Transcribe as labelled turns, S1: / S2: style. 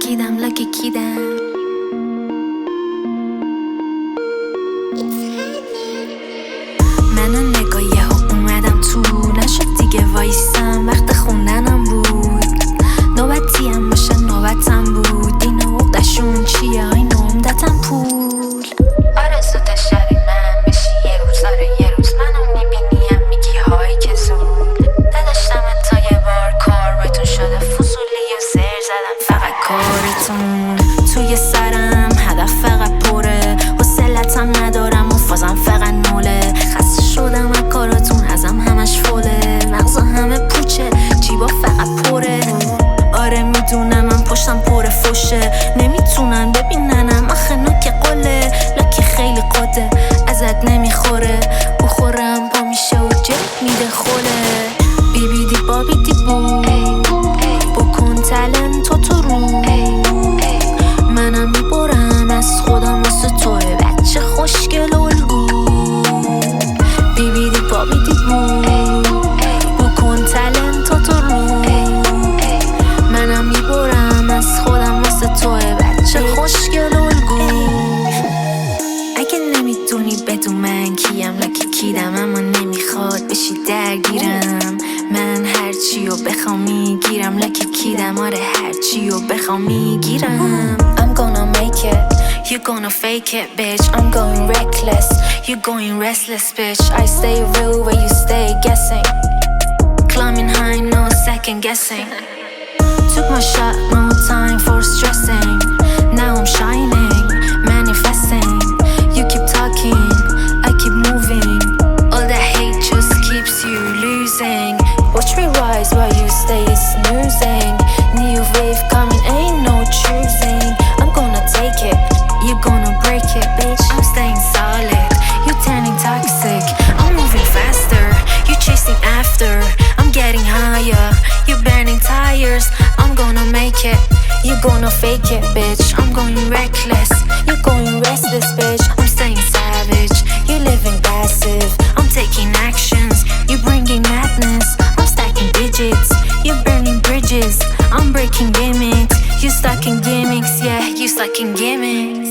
S1: کیدم لکی کیدم. من نگاه ها اومدم تو، نشد دیگه وایسم، وقت خوندنم بود. نوبتی هم باشه نوبتم بود، این عقدشون چیه های نومدتم پول. آرزو داشتی من بشی یه روز، آره یه روز منو میبینیم میگی های که زود. نداشتم تا یه بار کار بهتون شده، فضولی و زر زدم فقط کارتون. توی سرم هدف فقط پره، حوصلتم ندارم و فازم فقط نوله. خسته شدم از کاراتون، ازم همش فوله، مغزا همه پوچه، جیبا فقط پره. آره میدونم من پشتم پر فشه، نمیتونن ببیننم آخه نوک قله. لکی خیلی قده ازت نمیخوره، بخورم پا میشه و جب میده خوله. بیبیدی بابیدی بو، بکن تلنتو تو رو. منم میبرم از خودم واسه توه، بچه خوشگل و الگو. بیبیدی بابیدی بو، بکن تلنتو تو رو. منم میبرم از خودم واسه توه، بچه خوشگل و الگو. اگه نمیدونی بدون من کیم لکی کیدم، اما نمیخواد بشی درگیرم. من هرچی و بخوام میگیرم لکی کیدم، آره هرچی و بخوام میگیرم. I'm gonna make it, you gonna fake it bitch. I'm going reckless, you going restless bitch. I stay real where you stay guessing, climbing high no second guessing. Took my shot, no time for stressing. Now I'm shining, manifesting. You keep talking, I keep moving. All that hate just keeps you losing. Watch me rise while you stay snoozing. New wave coming, ain't no choosing. I'm gonna take it, you gonna break it, bitch. I'm staying solid, you turning toxic. I'm moving faster, you chasing after. I'm getting higher, you burning tires. I'm gonna make it, you gonna fake it, bitch. I'm going reckless, you going restless, bitch. I'm staying savage, you living passive. I'm taking actions, you bringing madness. I'm stacking digits, you burning bridges. I'm breaking gimmicks, you stuck in gimmicks, yeah, you stuck in gimmicks.